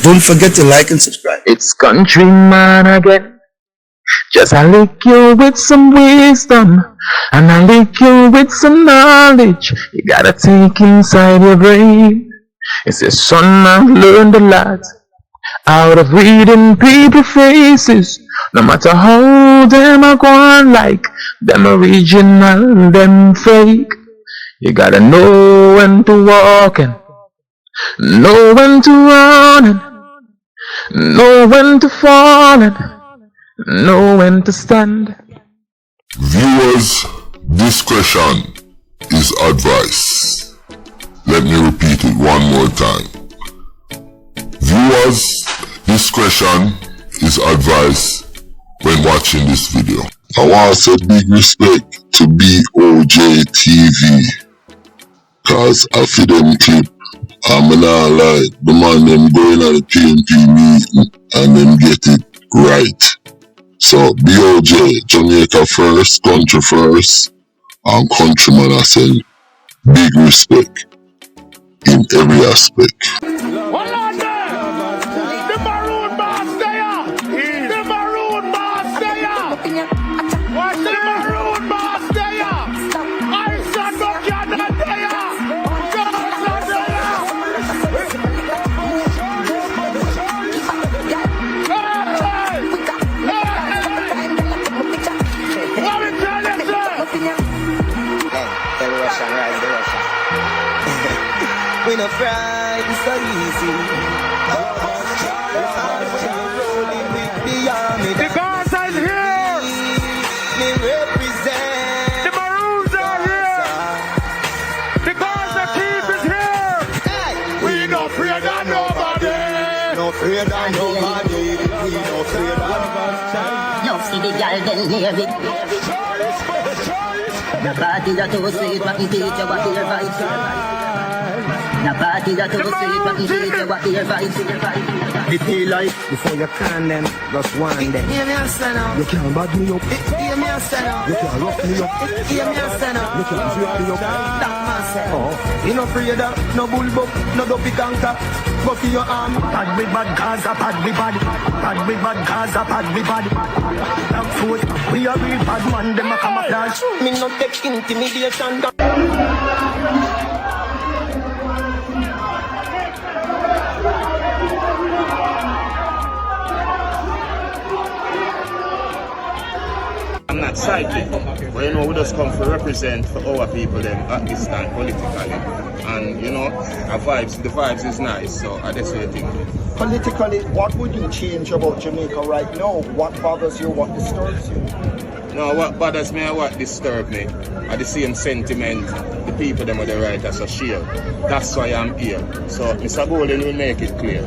Don't forget to like and subscribe. It's countryman again. Just I lick you with some wisdom, and I lick you with some knowledge. You gotta take inside your brain. It's a son, I've learned a lot out of reading people faces. No matter how them are going, like them original, them fake. You gotta know when to walk and know when to run and know when to fall and know when to stand. Viewers' discretion is advice. Let me repeat it one more time. Viewers' discretion is advice when watching this video. I want to say big respect to BOJ TV, cause I feel them clip. I'm not like the man them going at the PNP meeting and them get it right. So BOJ, Jamaica first, country first, and countryman, I say big respect in every aspect. We no fry, it's so easy. The Gaza is here. Me represent. The Maroons are here. The Gaza chief is here. Hey. We no afraid of nobody. No afraid of nobody. We no afraid of nobody. No see the girl then near it. The party that was sweet, but it teach you what your vibes. The party that was sweet, but it teach you what your vibes. The feel like before you can them, just one them. Hear me and stand up. You can't bad me up. Hear me and stand up. You can't rough me up. Hear me and stand up. You can't sweep me up. That man said. Oh, you no afraid of no bullbuck, no dopey canker. Go for your arm. Bad with bad Gaza, bad with bad. Bad with bad Gaza, bad with bad. That foot, we are real bad man. Them a camouflage. Me no take intimidation. I'm not psychic, but you know we just come to represent for our people them at this time politically. And you know, the vibes is nice, so I just think. Politically, what would you change about Jamaica right now? What bothers you, what disturbs you? No, what bothers me and what disturbs me are the same sentiment the people them on the right as a share. That's why I'm here. So Mr. Golden will make it clear.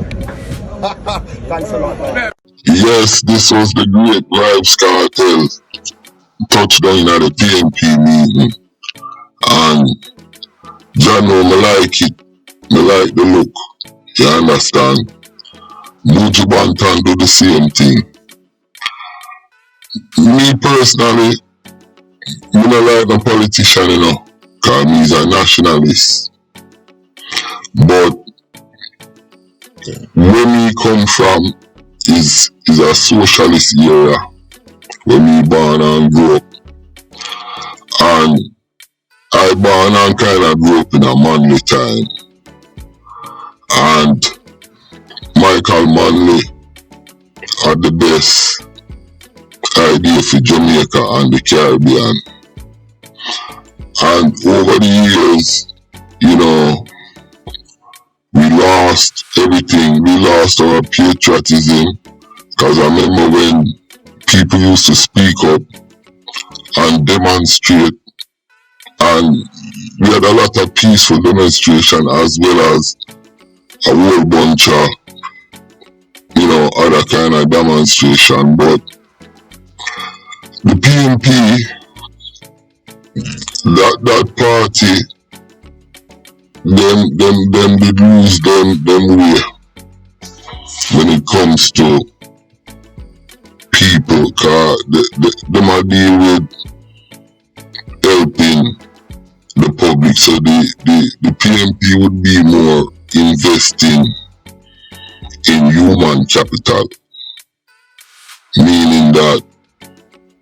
Thanks a lot, man. Yes, this was the great Vybz Kartel touchdown at the PNP meeting, and John, I like it. I like the look. You understand? Muju Bantan do the same thing. Me personally, I don't like the politician, you know, because he's a nationalist. But where me come from is a socialist area where me born and grew up. And I born and kind of grew up in a Manly time. And Michael Manley had the best idea for Jamaica and the Caribbean. And over the years, you know, we lost everything. We lost our patriotism. Because I remember when people used to speak up and demonstrate, and we had a lot of peaceful demonstration as well as a whole bunch of, you know, other kind of demonstration. But the PNP, that party, them did lose them way when it comes to people, cause them are deal with helping the public, so the PNP would be more investing in human capital. Meaning that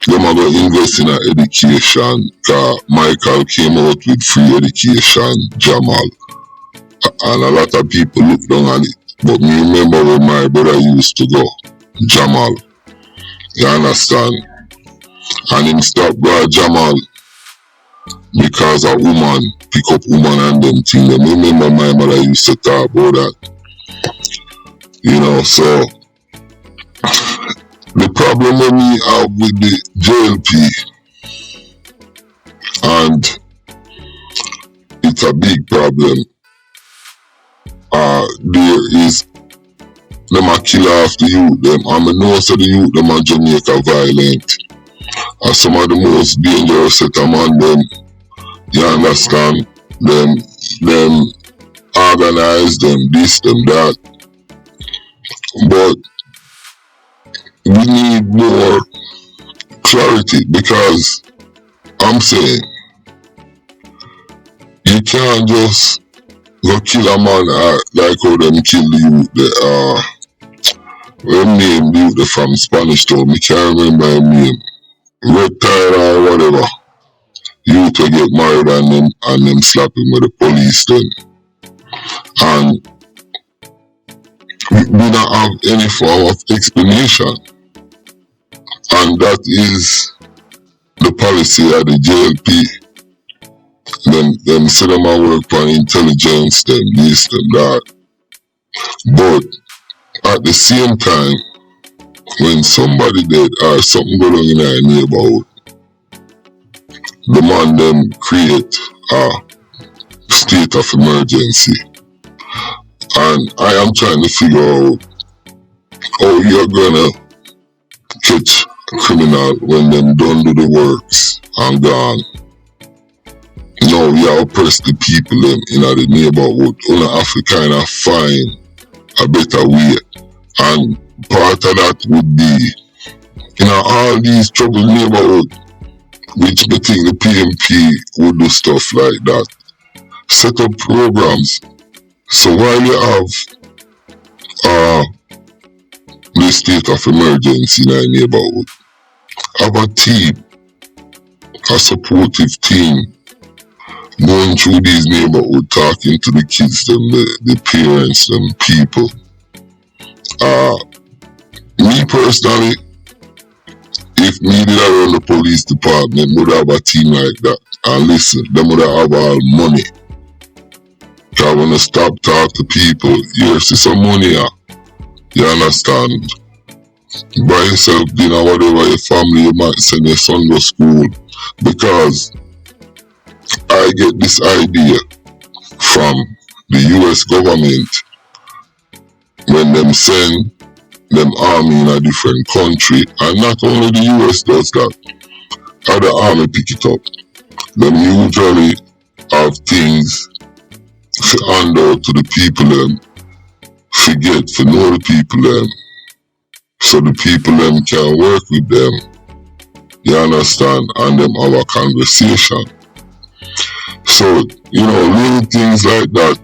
them are going to invest in education, because Michael came out with free education, Jamal. And a lot of people look down on it. But me remember where my brother used to go, Jamal. You understand? And him stop by Jamal because a woman pick up woman and them thing. Them remember my mother used to talk about that. You know, so the problem that we have with the JLP, and it's a big problem. There is them a kill off the youth them, and I know so the youth them are Jamaica violent. And some of the most dangerous set among them, you understand, them organize them, this, them, that. But we need more clarity, because I'm saying you can't just go kill a man like how them kill the youth. Them name the youth from Spanish Town, me can't remember him name. Red Tire or whatever. Youth will get married and them slap him with the police then. And we don't have any form of explanation. And that is the policy of the JLP. Them say them a work on intelligence, them this, them that. But at the same time, when somebody dead or something going on in our neighborhood, the man them create a state of emergency. And I am trying to figure out how you're gonna catch a criminal when them don't do the works and gone. Now we have oppressed the people them in the neighborhood. Only have to kind of find a better way. And part of that would be, all these troubled neighborhoods, which I think the PNP would do stuff like that. Set up programs. So while you have the state of emergency in a neighborhood, have a team, a supportive team, going through these neighborhoods, talking to the kids, them, the parents, them people. Me personally, if me did run the police department, would have a team like that. And listen, them would have all money. I want to stop talk to people. Here, see some money. You understand? Buy yourself dinner, whatever your family, you might send your son to school. Because I get this idea from the US government when them send them army in a different country, and not only the US does that, other army pick it up. Them usually have things to hand out to the people them, forget to know the people them, so the people them can work with them, you understand, and them have a conversation. So, little things like that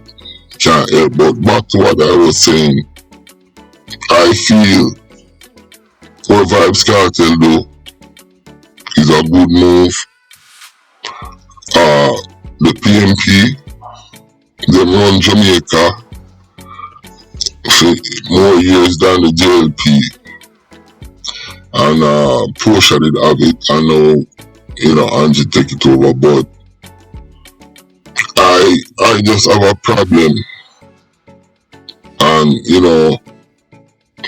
can help. But back to what I was saying, I feel what Vybz Kartel do is a good move. The PNP, them run Jamaica for more years than the JLP. And Portia did have it. I know, Angie take it over, but I just have a problem. And,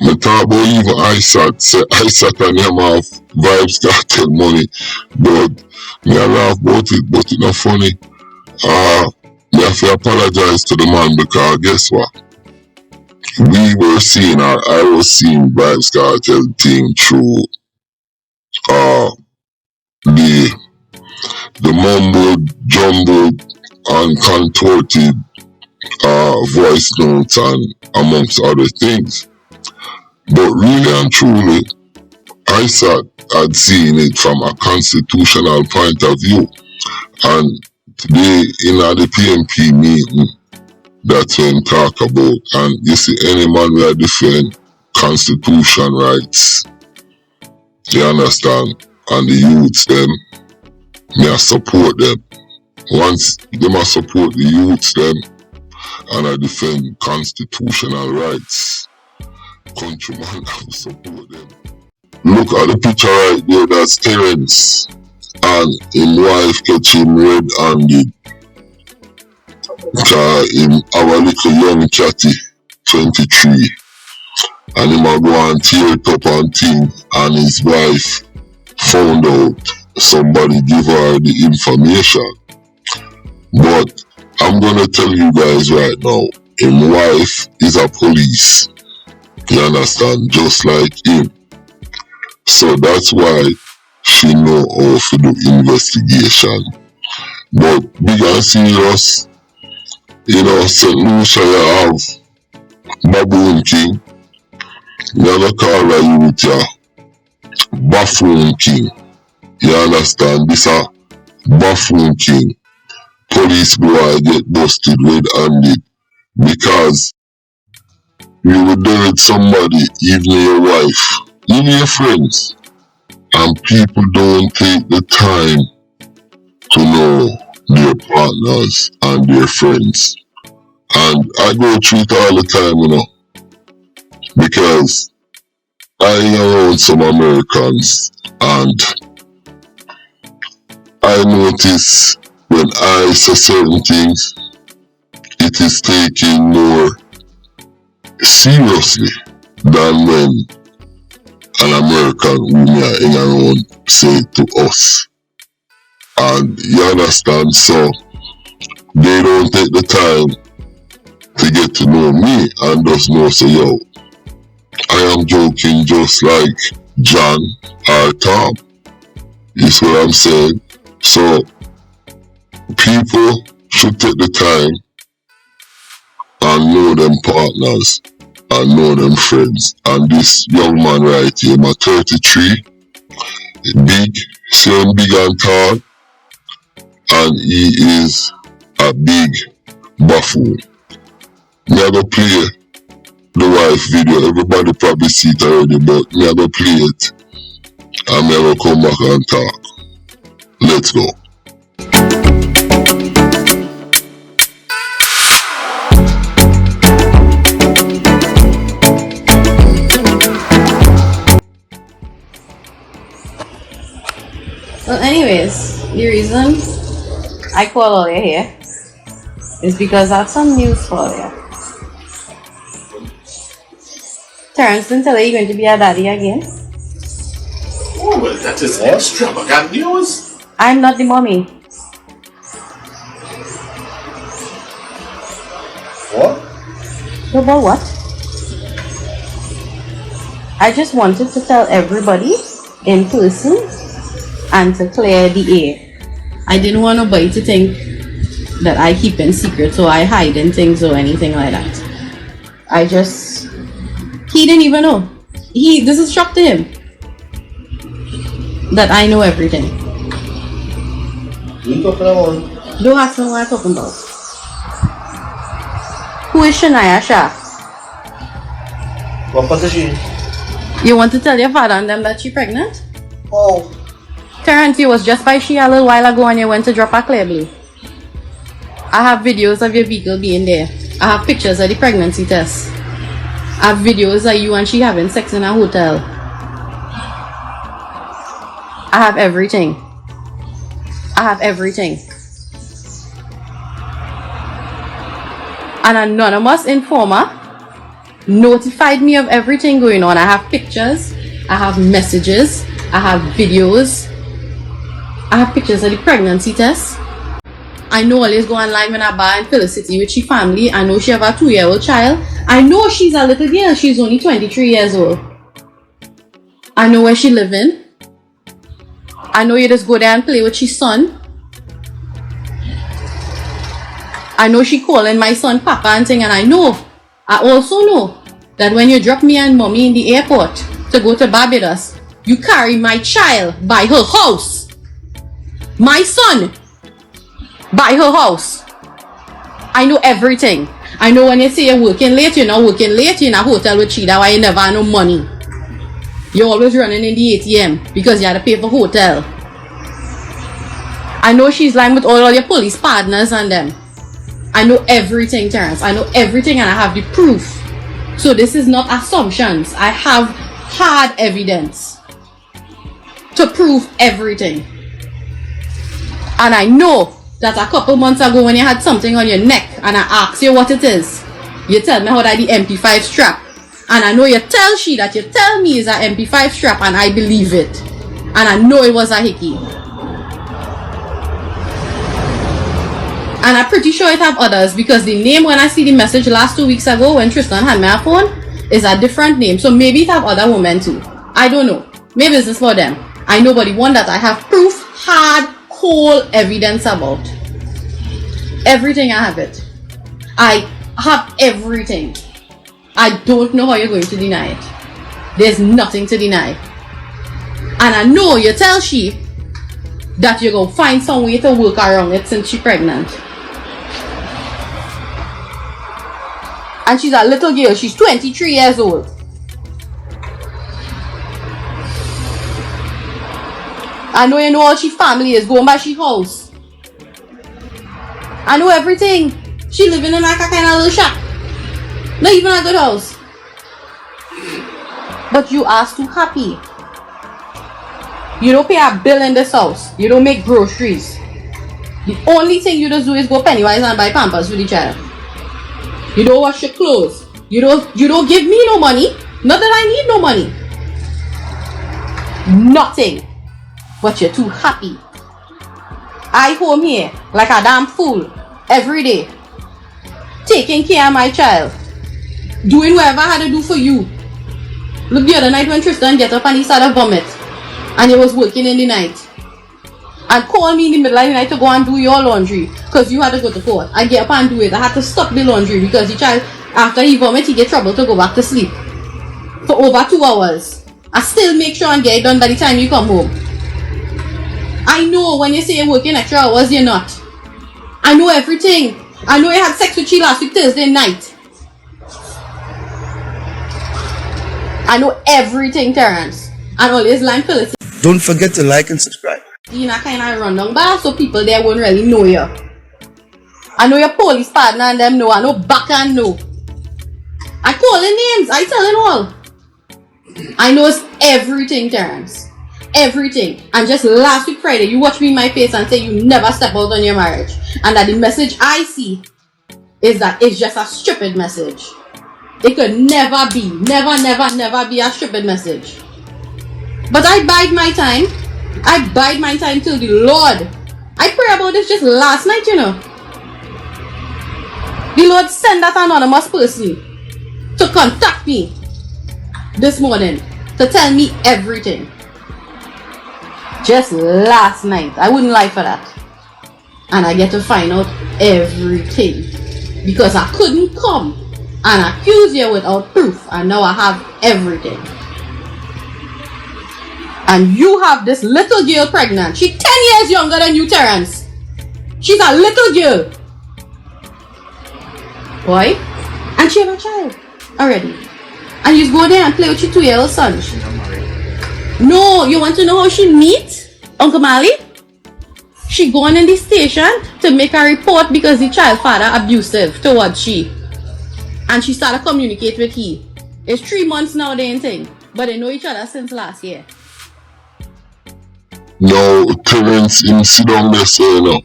me talk about even ISAT and them have Vybz Kartel money, but me I laugh about it, but it's not funny. Me have to apologize to the man, because guess what? I was seeing Vybz Kartel thing through the mumbled, jumbled and contorted voice notes and amongst other things. But really and truly, I had seen it from a constitutional point of view. And today in the PNP meeting, that's when talk about, and you see any man will defend constitution rights. You understand? And the youths them, me I support them. Once them I support the youths them, and I defend constitutional rights, countryman I support them. Look at the picture right there, that's Terence and his wife catch him red-handed. Him have a little young catty, 23. And him a go and tear it up and thing, and his wife found out somebody give her the information. But I'm gonna tell you guys right now, his wife is a police. You understand? Just like him. So that's why she know how to do investigation. But big and serious, you know, St. Lucia you have Baboon King. You gonna call a youth ya Buffoon King. You understand? This a Buffoon King. Police boy get busted red-handed because you would do with somebody, even your wife, even your friends, and people don't take the time to know their partners and their friends. And I go through it all the time, you know, because I hang around some Americans and I notice when I say certain things, it is taken more seriously than when an American who may hang around say it to us. And you understand, so they don't take the time to get to know me and just know, say, yo, I am joking just like John or Tom. You see what I'm saying? So people should take the time and know them partners and know them friends. And this young man right here, my 33, big, see him big and tall, and he is a big buffoon. Me I go play the wife video. Everybody probably see it already, but me I go play it and me I go come back and talk. Let's go. Well, anyways, the reason I call all you here is because I have some news for you. Terrence didn't tell you you're going to be a daddy again. Oh, well, that is extravagant news. I'm not the mommy. What? No, but what? I just wanted to tell everybody in person and to clear the air. I didn't want nobody to think that I keep in secret or I hide in things or anything like that. He didn't even know. This is shock to him that I know everything. You talking about? Don't ask me what I'm talking about. Who is Shania Shah? What position? You want to tell your father and them that she's pregnant? Oh. Terrence, you was just by she a little while ago and you went to drop a clear blue. I have videos of your vehicle being there. I have pictures of the pregnancy test. I have videos of you and she having sex in a hotel. I have everything. I have everything. An anonymous informer notified me of everything going on. I have pictures, I have messages, I have videos, I have pictures of the pregnancy test. I know always go online when I buy in Felicity with she family. I know she have a 2-year-old child. I know she's a little girl. She's only 23 years old. I know where she living. I know you just go there and play with your son. I know she calling my son Papa and thing, and I also know that when you drop me and mommy in the airport to go to Barbados, you carry my child by her house. My son by her house. I know everything. I know when you say you're working late, you're not working late, you're in a hotel with Chi, that's why you never have no money. You're always running in the ATM because you had to pay for hotel. I know she's lying with all your police partners and them. I know everything, Terrence. I know everything and I have the proof. So this is not assumptions. I have hard evidence to prove everything. And I know that a couple months ago when you had something on your neck and I asked you what it is, you tell me how that the MP5 strap. And I know you tell she that you tell me is a MP5 strap and I believe it. And I know it was a hickey. And I'm pretty sure it have others because the name when I see the message last 2 weeks ago when Tristan had my phone is a different name. So maybe it have other women too. I don't know. Maybe it's just for them. I know but the one that I have proof, hard, whole evidence about. Everything I have it. I have everything. I don't know how you're going to deny it. There's nothing to deny. And I know you tell she that you're going to find some way to work around it since she's pregnant. And she's a little girl. She's 23 years old. I know you know all she family is going by she house. I know everything. She living in like a kind of little shack. Not even a good house. But you are too happy. You don't pay a bill in this house. You don't make groceries. The only thing you just do is go Pennywise and buy Pampers for the child. You don't wash your clothes. You don't give me no money. Not that I need no money. Nothing. But you're too happy. I home here like a damn fool every day. Taking care of my child. Doing whatever I had to do for you. Look the other night when Tristan get up and he started vomit. And he was working in the night. And call me in the middle of the night to go and do your laundry. Because you had to go to court. I get up and do it. I had to stop the laundry because the child, after he vomit, he get trouble to go back to sleep. For over 2 hours. I still make sure and get it done by the time you come home. I know when you say you're working extra hours, you're not. I know everything. I know you had sex with she last week Thursday night. I know everything, Terrence. And all his line Phyllis. Don't forget to like and subscribe. You know, kind of run down bar so people there won't really know you. I know your police partner and them know. I know back and know. I calling names. I telling all. I know it's everything, Terrence. Everything. And just last week Friday, you watch me in my face and say you never step out on your marriage. And that the message I see is that it's just a stupid message. It could never be. Never be a stupid message. But I bide my time. I bide my time till the Lord. I pray about this just last night, you know. The Lord sent that anonymous person to contact me this morning to tell me everything. Just last night. I wouldn't lie for that. And I get to find out everything. Because I couldn't come and accuse you without proof. And now I have everything. And you have this little girl pregnant. She's 10 years younger than you, Terrence. She's a little girl. Boy. And she have a child already. And you go there and play with your 2-year-old son. No, you want to know how she meet Uncle Mali? She gone in the station to make a report because the child father abusive towards she. And she started communicate with he. It's 3 months now they ain't thing. But they know each other since last year. Now, Terrence, him sit down there, so you know.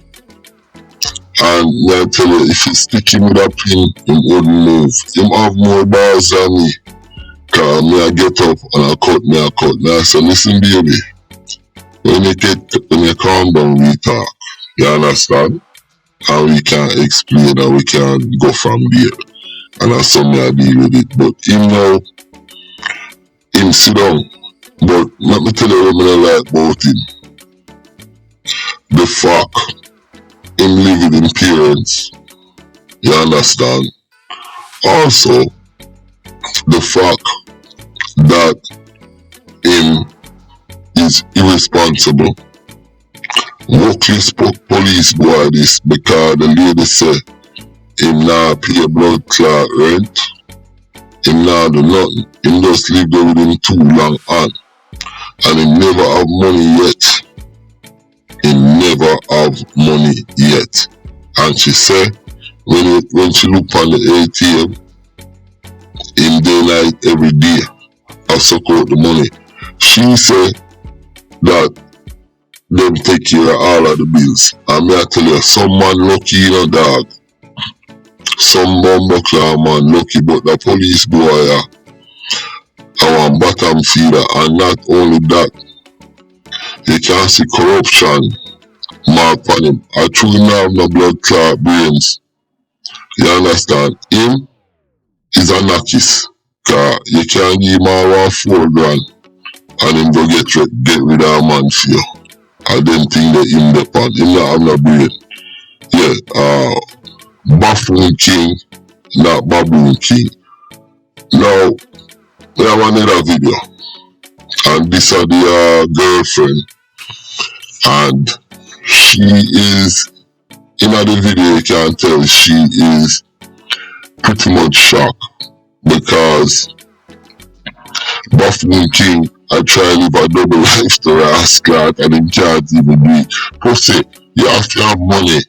And I tell you, if you stick him with a pin, him wouldn't move. Him have more bars than me. Cause me I get up and I cut. Now I say, listen baby, when you calm down, we talk. You understand? And we can explain and we can go from there. And that's something I deal with it. But him now, him sit down. But let me tell you what I like about him. The fact him living in parents. You understand? Also, the fact that him is irresponsible. Workless police boy this because the lady said Him not pay blood clot rent. Him not do nothing. Him just live there with him too long on. And him never have money yet. Him never have money yet. And she say, when she look on the ATM, in daylight every day, I suck out the money. She say that them take care of all of the bills. And me I tell you, some man lucky, you know, dog. Some bumbuckler man lucky, but the police boy, our bottom feeder. And not only that, you can see corruption mark on him. I truly have no blood clot brains. You understand? Him is a knockis. Cause you can't give him a 4 grand and him go get rid of a man for you. I don't think that him depend. Him not have no brain. Yeah, Buffoon King, not Baboon King. Now, we have another video. And this is the girlfriend. And she is, in the video you can tell she is pretty much shocked. Because Buffoon King I try to live a double life to rascal and him can't even do it. Pussy, you have to have money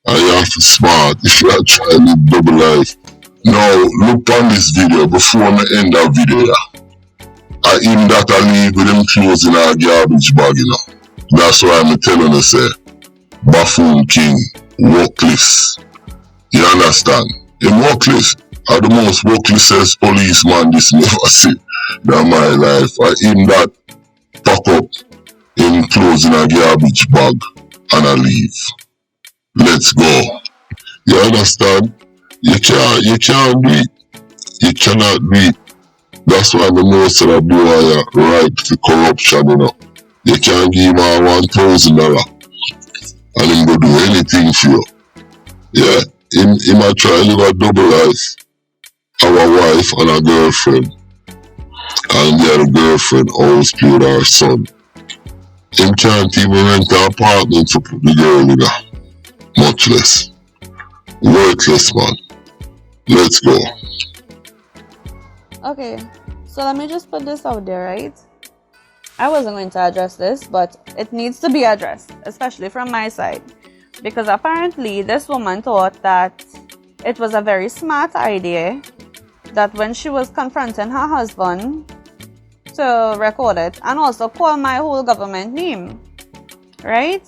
and you have to smart if you are trying to live double life. Now look on this video before I end that video. I him that I leave with him clothes in a garbage bag, you know. That's why I'm telling you say Buffoon King workless. You understand? Him workless. Are the most workless policeman this never see in my life. I him that pack up him clothes in a garbage bag and I leave. Let's go. You understand? You can't do it. You cannot do it. That's why the most of the boy right to corruption, you know. You can't give him $1,000 and him go do anything for you. Yeah, him might try to live a double life. Our wife and a girlfriend. And the girlfriend always play with her son. Him can't even rent an apartment to put the girl in there. Much less. Worthless man. Let's go. Okay, so let me just put this out there, right? I wasn't going to address this, but it needs to be addressed, especially from my side. Because apparently this woman thought that it was a very smart idea that when she was confronting her husband to record it and also call my whole government name, right?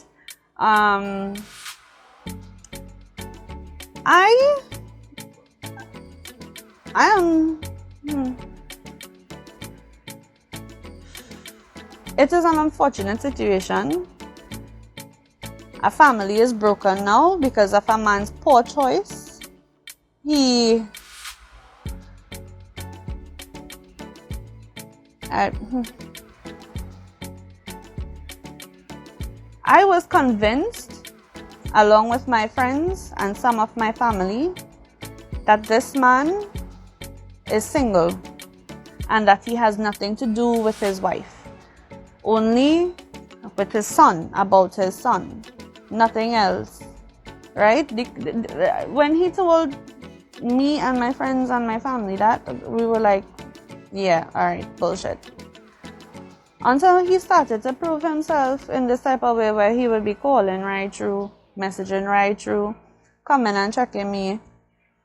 It is an unfortunate situation. A family is broken now because of a man's poor choice. I was convinced, along with my friends and some of my family, that this man is single and that he has nothing to do with his wife, only with his son, about his son, nothing else, right? When he told me and my friends and my family that, we were like, yeah, alright, bullshit. Until he started to prove himself in this type of way where he would be calling right through, messaging right through, coming and checking me.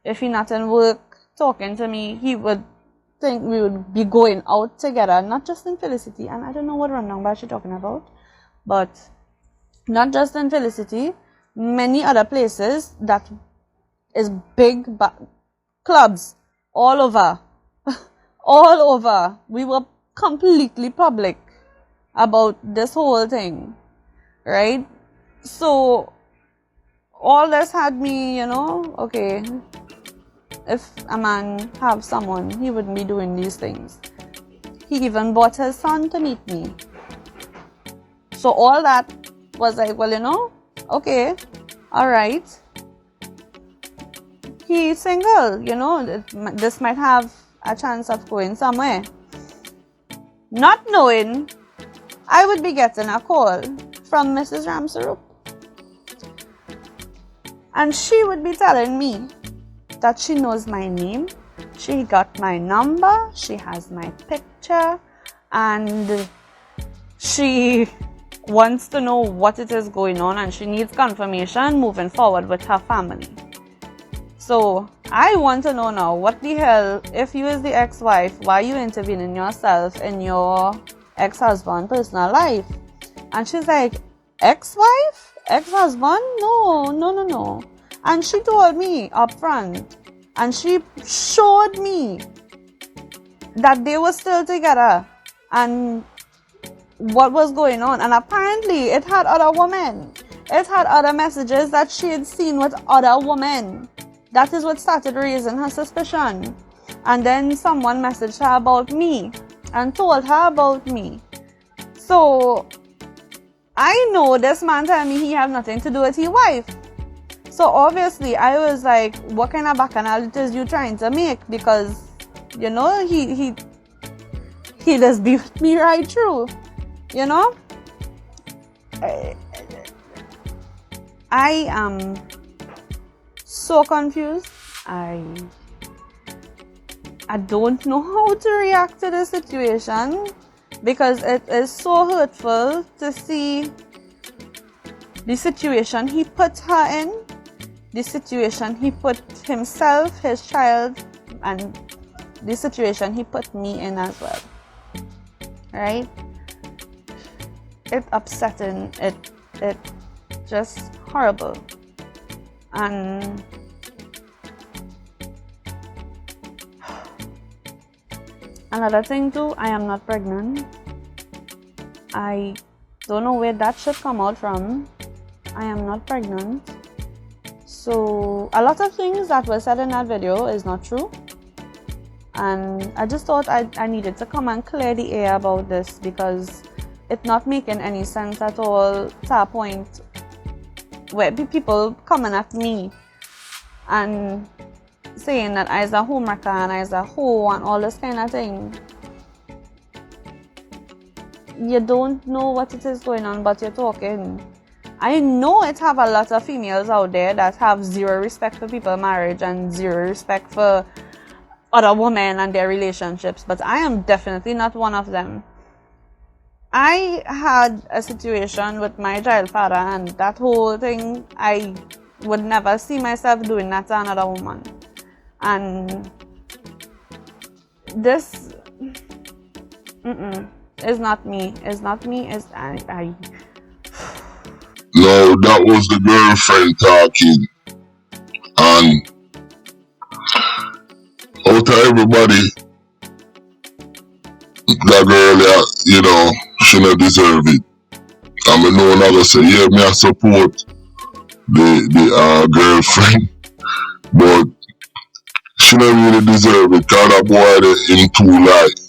If he not in work, talking to me, he would think we would be going out together, not just in Felicity, and I don't know what rundown bar she's talking about, but not just in Felicity, many other places that is big clubs all over. All over. We were completely public about this whole thing, right? So all this had me, you know, okay, if a man have someone, he wouldn't be doing these things. He even brought his son to meet me. So all that was like, well, you know, okay, alright. He's single, you know, this might have a chance of going somewhere. Not knowing I would be getting a call from Mrs. Ramsarup. And she would be telling me that she knows my name, she got my number, she has my picture, and she wants to know what it is going on, and she needs confirmation moving forward with her family. So I want to know now, what the hell, if you is the ex-wife, why you intervening yourself in your ex-husband's personal life? And she's like, ex-wife? Ex-husband? No. And she told me up front, and she showed me that they were still together and what was going on. And apparently it had other women. It had other messages that she had seen with other women. That is what started raising her suspicion. And then someone messaged her about me and told her about me. So I know this man tell me he have nothing to do with his wife. So obviously I was like, what kind of bacchanal is you trying to make? Because, you know, he just be with me right through. You know? I am so confused. I don't know how to react to this situation, because it is so hurtful to see the situation he put her in, the situation he put himself, his child, and the situation he put me in as well. Right? It's upsetting. It just horrible. And another thing too, I am not pregnant. I don't know where that should come out from. I am not pregnant. So a lot of things that were said in that video is not true. And I just thought I needed to come and clear the air about this, because it's not making any sense at all to a point where people coming at me and saying that I was a homewrecker and I was a hoe and all this kind of thing. You don't know what it is going on, but you're talking. I know it have a lot of females out there that have zero respect for people's marriage and zero respect for other women and their relationships, but I am definitely not one of them. I had a situation with my child father, and that whole thing, I would never see myself doing that to another woman. And this is not me. It's not me. It's I. No, that was the girlfriend talking. And out of everybody, that girl, you know, she not deserve it. I mean, no one ever say, yeah, me I support the girlfriend, but she not really deserve it, because that boy there in too light.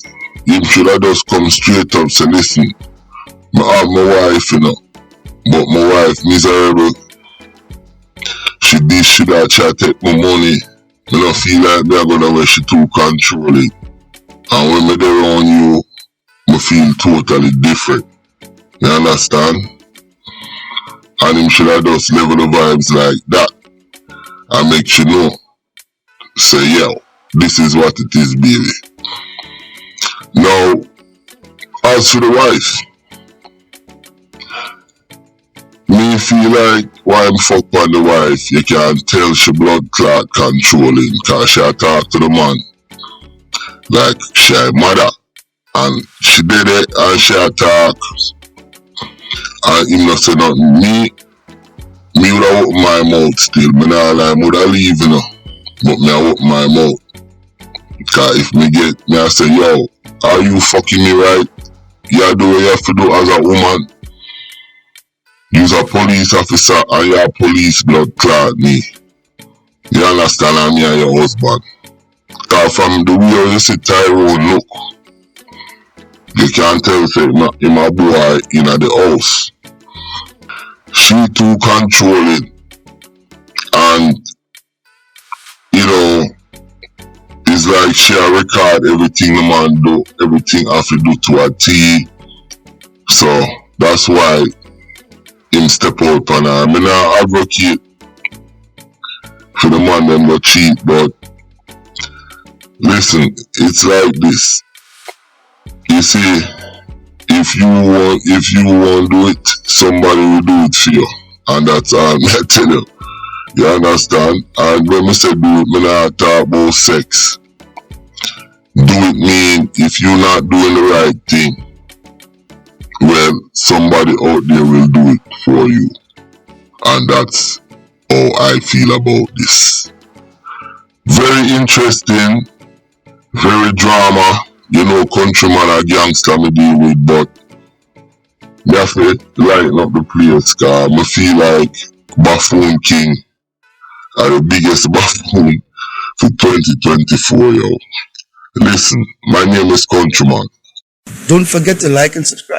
Him should have just come straight up, say, listen, I have my wife, you know, but my wife miserable. She that try to take my money. I don't feel like me gonna where she too controlling. And when me there around you, I feel totally different. You understand? And him should have just level the vibes like that and make you know, say, yo, this is what it is, baby. Now, as for the wife, me feel like why I'm fuck on the wife, you can tell she blood clot controlling, cause she talk to the man like she a mother, and she did it and she talk, and him not say nothing. Me woulda open my mouth still, me nah lie, me woulda leave, you know, but me I open my mouth, cause if me I say, yo, are you fucking me right? You do what you have to do as a woman. You're a police officer and you're a police blood clot me. You understand? And me and your husband. Cause from the way you see Tyrone look, you can't tell if him a boy in the house. She too controlling. And, you know, it's like she record everything the man do, everything have to do to a T. So, that's why him step out on her. I mean, I advocate for the man them go cheat, but listen, it's like this. You see, if you want do it, somebody will do it for you. And that's all I tell you. You understand? And when I say do it, I not talk about sex. Do it mean if you're not doing the right thing, well, somebody out there will do it for you. And that's how I feel about this. Very interesting, very drama. You know, countryman or gangster me deal with, but me have to lighten up the place, cause I feel like Buffoon King are the biggest buffoon for 2024, yo. Listen, my name is Countryman. Don't forget to like and subscribe.